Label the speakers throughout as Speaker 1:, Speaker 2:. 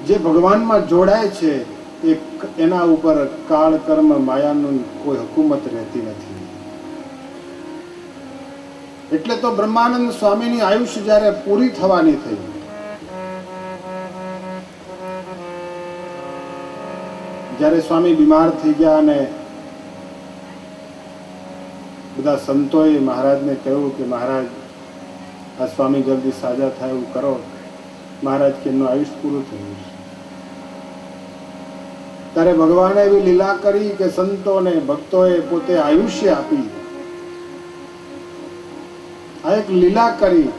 Speaker 1: જે ભગવાનમાં જોડાય છે એના ઉપર કાળ કર્મ માયાનું કોઈ હુકુમત રહેતી નથી. એટલે તો બ્રહ્માનંદ સ્વામીની આયુષ્ય જ્યારે પૂરી થવાની થઈ, જ્યારે સ્વામી બીમાર થઈ ગયા અને બધા સંતોએ મહારાજને કહ્યું કે મહારાજ આ સ્વામી જલ્દી સાજા થાય એવું કરો. મહારાજ કે એમનું આયુષ્ય પૂરું થયું છે. ત્યારે ભગવાને એવી લીલા કરી કે સંતોને ભક્તોએ પોતે આયુષ્ય આપી. આ એક લીલા કરી.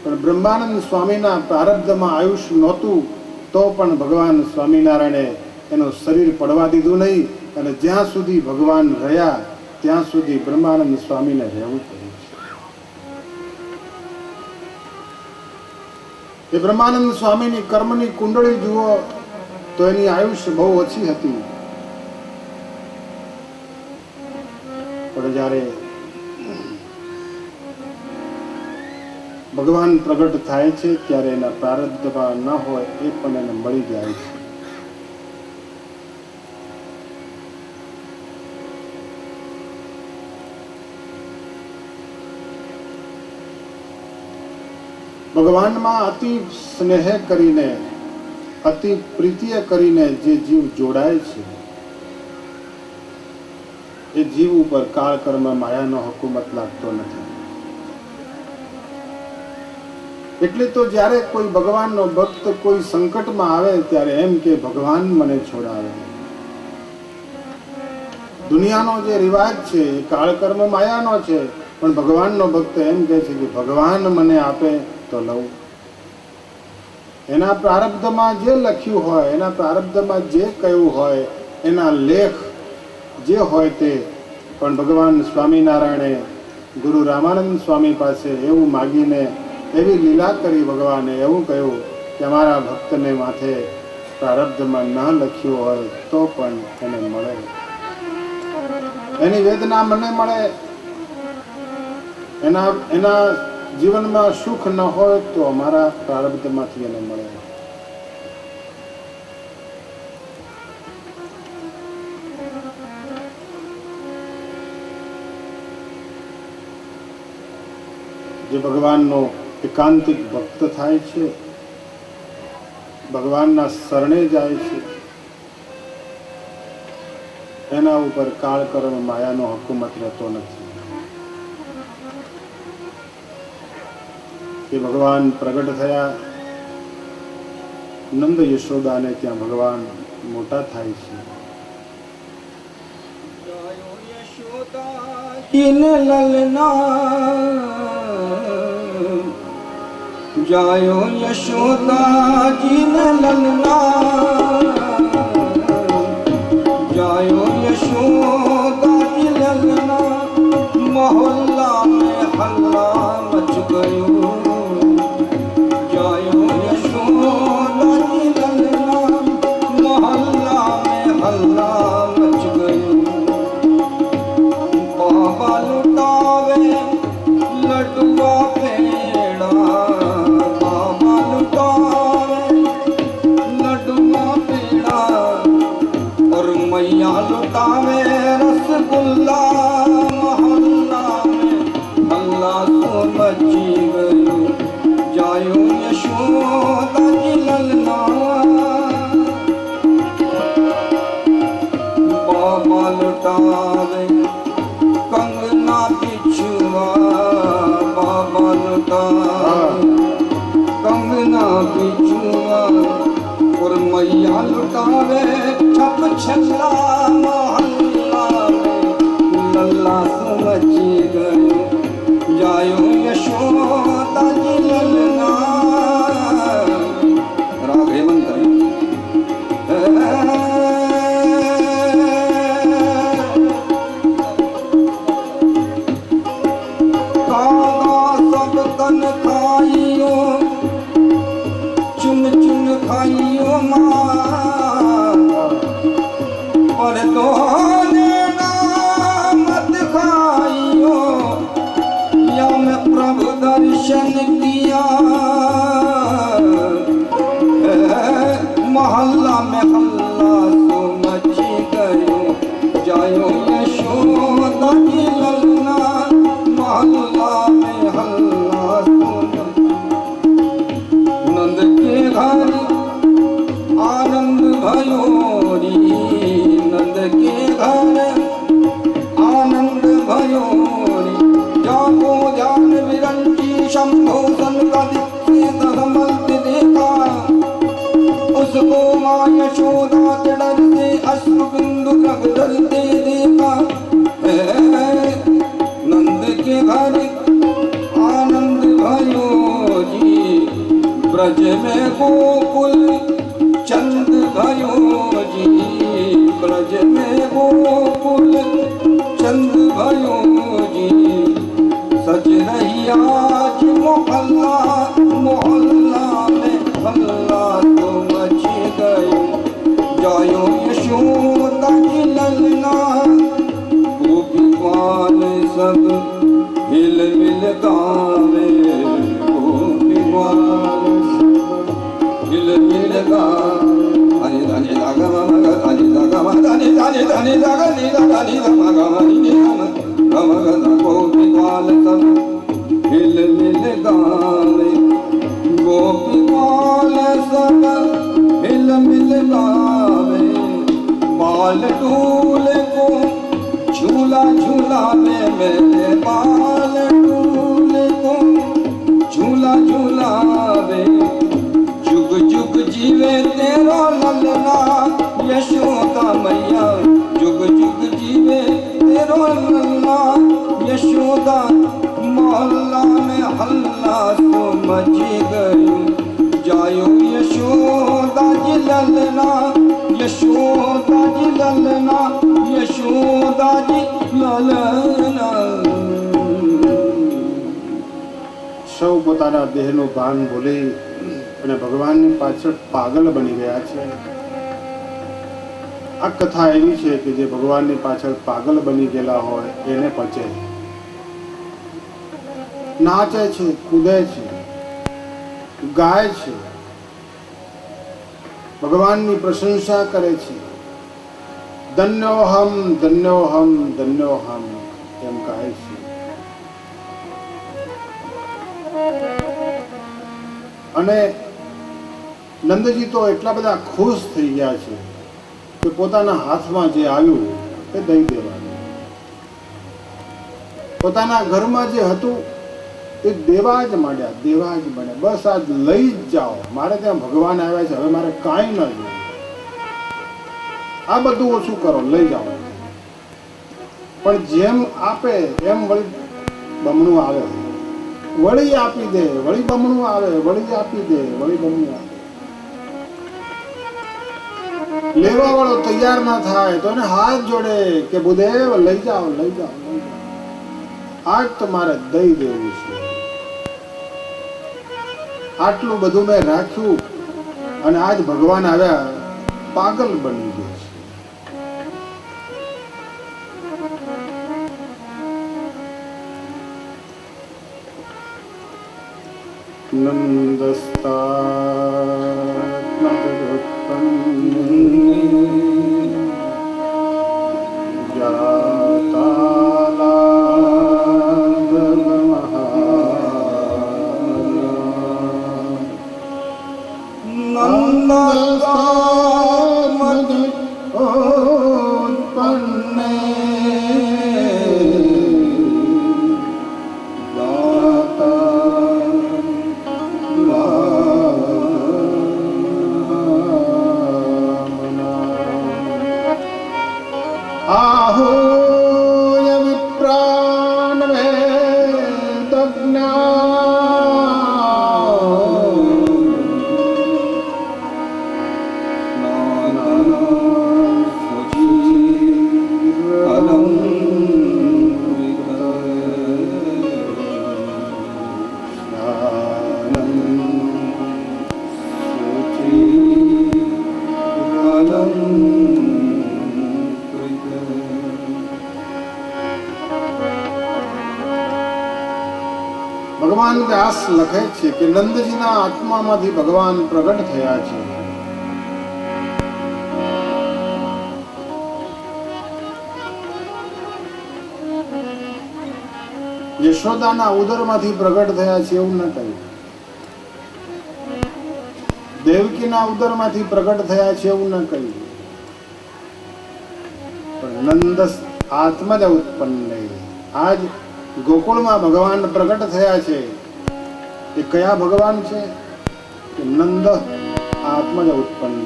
Speaker 1: પણ બ્રહ્માનંદ સ્વામીના પ્રારબ્ધમાં આયુષ્ય નહોતું તો પણ ભગવાન સ્વામિનારાયણે એનું શરીર પડવા દીધું નહીં. અને જ્યાં સુધી ભગવાન રહ્યા ત્યાં સુધી બ્રહ્માનંદ સ્વામીને રહેવું પડ્યું છે. એ બ્રહ્માનંદ સ્વામીની કર્મની કુંડળી જુઓ તો એની આયુષ્ય બહુ ઓછી હતી. પણ જ્યારે ભગવાન પ્રગટ થાય છે ત્યારે એના પ્રારબ્ધમાં ન હોય એ પણ એને મળી જાય છે. ભગવાનમાં અતિ સ્નેહ કરીને, અતિ પ્રીતિય કરીને જે જીવ જોડાય છે એ જીવ ઉપર કાળ કર્મ માયાનો હુકુમત લાગતો નથી. એટલે તો જ્યારે કોઈ ભગવાનનો ભક્ત કોઈ સંકટમાં આવે ત્યારે એમ કે ભગવાન મને છોડાવે. દુનિયાનો જે રિવાજ છે એ કાળ કર્મ માયાનો છે, પણ ભગવાનનો ભક્ત એમ કહે છે કે ભગવાન મને આપે તો લઉં. એના પ્રારબ્ધમાં જે લખ્યું હોય, એના પ્રારબ્ધમાં જે કહ્યું હોય, એના લેખ જે હોય તે. પણ ભગવાન સ્વામિનારાયણે ગુરુ રામાનંદ સ્વામી પાસે એવું માગીને એવી લીલા કરી, ભગવાને એવું કહ્યું કે અમારા ભક્તને માથે પ્રારબ્ધમાં ન લખ્યું હોય તો પણ એને મળે. એની વેદના મને મળે. એના જીવનમાં સુખ ન હોય તો અમારા પ્રારબ્ધમાંથી એને મળે. જે ભગવાનનો એકાંતિક ભક્ત થાય છે, ભગવાનના શરણે જાય છે, એના ઉપર કાળ કર્મ માયાનો હુકુમત રહેતો નથી. કે ભગવાન પ્રગટ થયા, નંદ યશોદાને ત્યાં ભગવાન મોટા થાય છે.
Speaker 2: जायो यशोदा जिन ललना, जायो यशोदा जिन ललना, मोहल्ला में हल्ला मच गयो. जायो यशोदा जिन ललना, मोहल्ला में हल्ला मच गयो. बाबा लुटावे लडुआ पेड़ा, मैया लुटावे रसगुल्ला. मोहल्ला में हल्ला तो मची गयो. जायो यशोदा जी ललना, बाबा लुटावे कंगना बिछुआ, बाबा लुटावे कंगना बिछुआ. और मैया लुटावे छप छल्ला. मोहल्ला में लल्ला समझी गयो. जायो यशोदा जी ललना. राग हेमंत कागा सब तन खाइयो, चुन चुन खाइयो और दोने मत खाइयो. या मैं प्रभु दर्शन किया माँ यशोदा के डर से अश्रु बिंदु रग डरते देखा नंद के घर आनंद भयो जी ब्रज में गोकुल चंद भयो जी ब्रज में गोकुल चंद भयो जी सज रही आज मोहल्ला मोहल्ला में हल्ला तो मच गयो जायो यशोदा की ललना गोपी ग्वाल सब हिल मिल गावे गोपी ग्वाल हिल मिल गावे धनी धनी धागा मग धनी धागा मग धनी धनी धनी धागा नी धागा नी धागा मग नी धागा मग गोपी ग्वाल सब हिल मिल गावे गोपी ग्वाल सब हिल मिल गावे बाल डूल को झूला झूलावे मेरे बाल डूल को झूला झूलावे जुग जुग जीवे तेरा ललना यशोदा मैया जुग जुग जीवे तेरा ललना यशोदा मोहल्ला में हल्ला तो मच गई जायो यशोदा जी ललना यशोदा जी ललना यशोदा जी ललना
Speaker 1: સૌ પોતાના દેહનું ભાન ભૂલી અને ભગવાનની પાછળ પાગલ બની ગયા છે. આ કથા એવી છે કે જે ભગવાનની પાછળ પાગલ બની ગયેલા હોય એને પચે, નાચે છે, કૂદે છે, ગાય છે, ભગવાનની પ્રશંસા કરે છે, ધન્યોહમ ધન્યોહમ ધન્યોહમ એમ કહે છે. અને નંદજી તો એટલા બધા ખુશ થઈ ગયા છે કે પોતાના હાથમાં જે આવ્યું એ દઈ દેવાનું, પોતાના ઘરમાં જે હતું એ દેવા જ માંડ્યા, દેવા જ માંડ્યા. બસ આજ લઈ જ જાઓ, મારે ત્યાં ભગવાન આવ્યા છે, હવે મારે કાંઈ ન જોઈએ, આ બધું ઓછું કરો, લઈ જાઓ. પણ જેમ આપે એમ વળી બમણું આવે, વળી આપી દે, વળી બમણું આવે, વળી આપી દે, વળી બમણું આવે. લેવા વાળો તૈયાર ના થાય તો એને હાથ જોડે કે બુદેવ લઈ જાઓ, લઈ જાઓ, લઈ જાઓ, આજ તો મારે દઈ દેવું છે. આટલું બધું મેં રાખ્યું અને આજ ભગવાન આવ્યા, પાગલ બની ગયો છે. ભગવાન વ્યાસ લખે છે કે નંદજીના આત્મામાંથી ભગવાન પ્રગટ થયા છે. યશોદાના ઉદરમાંથી પ્રગટ થયા છે એવું ન કહ્યું, દેવકીના ઉદરમાંથી પ્રગટ થયા છે એવું ન કહ્યું, પણ નંદ આત્મજ ઉત્પન્ન. આજ ગોકુળમાં ભગવાન પ્રગટ થયા છે. એ કયા ભગવાન છે? નંદ આત્મજ ઉત્પન્ન.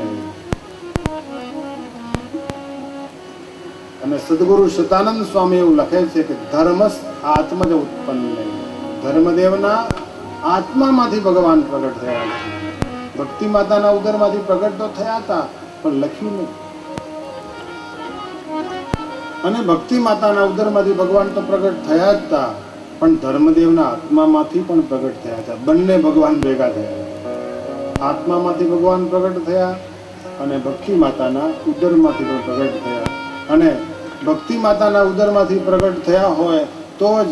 Speaker 1: અને સદગુરુ સતાનંદ સ્વામી એવું લખે છે કે ધર્મસ આત્મજ ઉત્પન્ન નહીં. ધર્મદેવના આત્મામાંથી ભગવાન પ્રગટ થયા છે. ભક્તિ માતાના ઉદરમાંથી પ્રગટ તો થયા હતા પણ લખ્યું નહીં. અને ભક્તિ માતાના ઉદરમાંથી ભગવાન તો પ્રગટ થયા જ હતા પણ ધર્મદેવના આત્મામાંથી પણ પ્રગટ થયા હતા. બંને ભગવાન ભેગા થયા. આત્મામાંથી ભગવાન પ્રગટ થયા અને ભક્તિ માતાના ઉદરમાંથી પણ પ્રગટ થયા. અને ભક્તિ માતાના ઉદરમાંથી પ્રગટ થયા હોય તો જ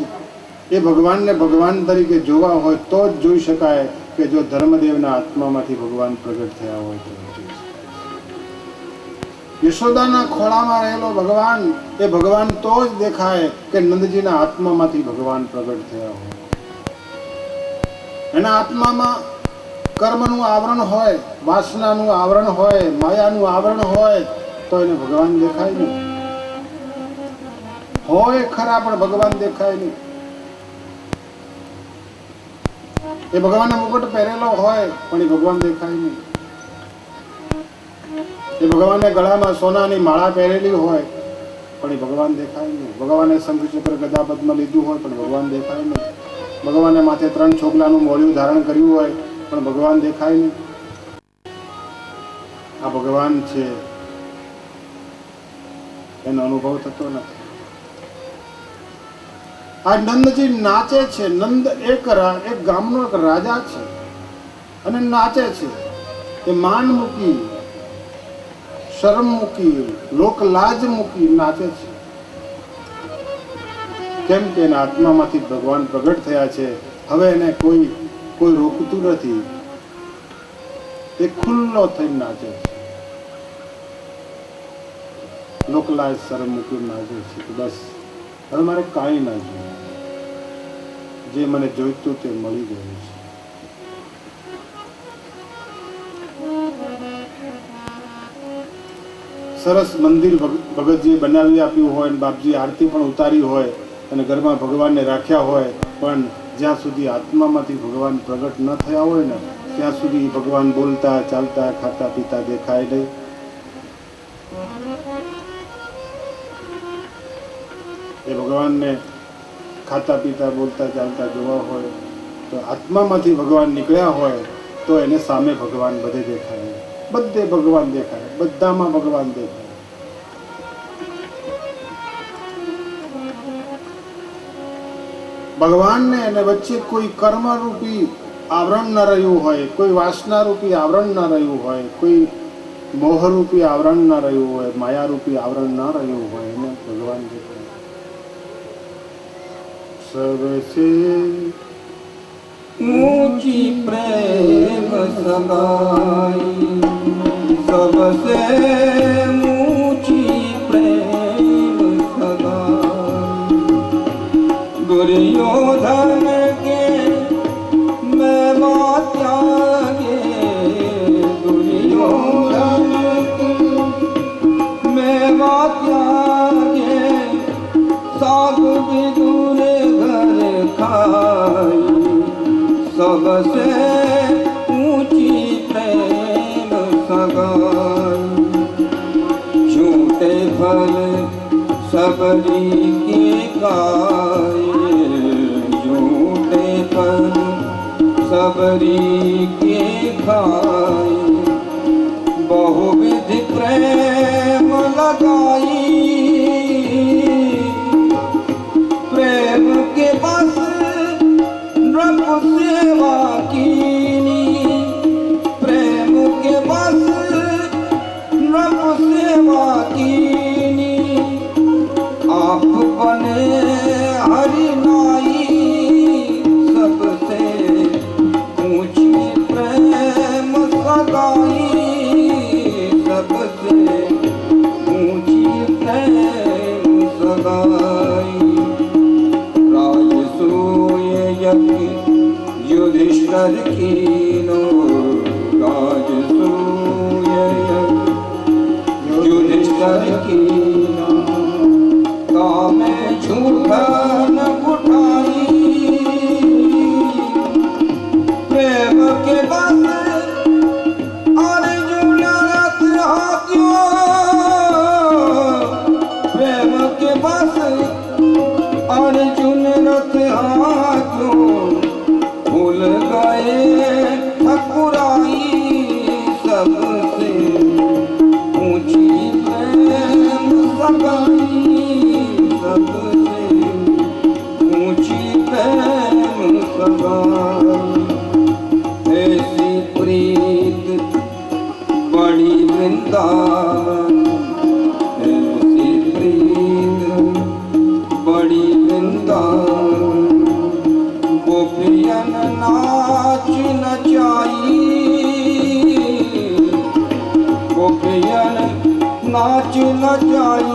Speaker 1: એ ભગવાનને ભગવાન તરીકે જોવા હોય તો જ જોઈ શકાય કે જો ધર્મદેવના આત્મામાંથી ભગવાન પ્રગટ થયા હોય તો જોઈ શકાય. યશોદાના ખોળામાં રહેલો ભગવાન એ ભગવાન તો જ દેખાય કે નંદજીના આત્મામાંથી ભગવાન પ્રગટ થયા હોય. એના આત્મામાં કર્મનું આવરણ હોય, વાસનાનું આવરણ હોય, માયાનું આવરણ હોય તો એને ભગવાન દેખાય નહીં. હોય ખરા પણ ભગવાન દેખાય નહીં. એ ભગવાનને મુકુટ પહેરેલો હોય પણ એ ભગવાન દેખાય નહીં. એ ભગવાનને ગળામાં સોનાની માળા પહેરેલી હોય પણ એ ભગવાન દેખાય નહીં. ભગવાને શંખ ચક્ર ગદા પદ્મ લીધું હોય પણ ભગવાન દેખાય નહીં. ભગવાને માથે 3 છોકલાનું મોઢું ધારણ કર્યું હોય પણ ભગવાન દેખાય નહીં. આ ભગવાન છે એનો અનુભવ થતો નથી. આ નંદજી નાચે છે. નંદ એક ગામનો એક રાજા છે અને નાચે છે. એ માન મૂકી, શરમ મૂકી, લોક લાજ મૂકી નાચે છે. કેમ કે એના આત્મામાંથી ભગવાન પ્રગટ થયા છે. હવે એને કોઈ રોકતું નથી. એ ખુલ્લો થઈને નાચે છે. લોકલાજ શરમ મૂકી નાચે છે. બસ હવે મારે કાંઈ ના જોઈએ. જે મને જોઈતું તે મળી ગયું છે. સરસ મંદિર ભગતજીએ બનાવી આપ્યું હોય અને બાપજી આરતી પણ ઉતારી હોય અને ઘરમાં ભગવાનને રાખ્યા હોય પણ જ્યાં સુધી આત્મામાંથી ભગવાન પ્રગટ ન થયા હોય ને ત્યાં સુધી ભગવાન બોલતા ચાલતા ખાતા પીતા દેખાય નહીં. એ ભગવાનને ખાતા પીતા બોલતા ચાલતા જોવા હોય તો આત્મામાંથી ભગવાન નીકળ્યા હોય તો એને સામે ભગવાન બધે દેખાય. બધે ભગવાન દેખાય. બધામાં ભગવાન દેખાય. ભગવાનને એને વચ્ચે કોઈ કર્મરૂપી આવરણ ન રહ્યું હોય, કોઈ વાસનારૂપી આવરણ ન રહ્યું હોય, કોઈ મોહરૂપી આવરણ ન રહ્યું હોય, માયારૂપી આવરણ ન રહ્યું હોય એને ભગવાન દેખાય. सबसे
Speaker 2: ऊंची प्रेम सगाई, सबसे ऊंची प्रेम सगाई, दुर्योधन के मैं त्यागे, दुर्योधन के मैं त्यागे, साग विदुर सबसे ऊंची प्रेम सगाई, झूठे फल सबरी के गाए, झूठे फल सबरी के खाए, बहुविध प्रेम लगाई, प्रेम के बस रब सेवा कीनी, प्रेम के बस रब सेवा कीनी, आप बने हरि नाई, सबसे ऊंची प्रेम सगाई, सबसे ऊंची वृंदावन ऐसी प्रीत बड़ी वृंदावन गोपियन नाच नचाई गोपियन नाच नचाई।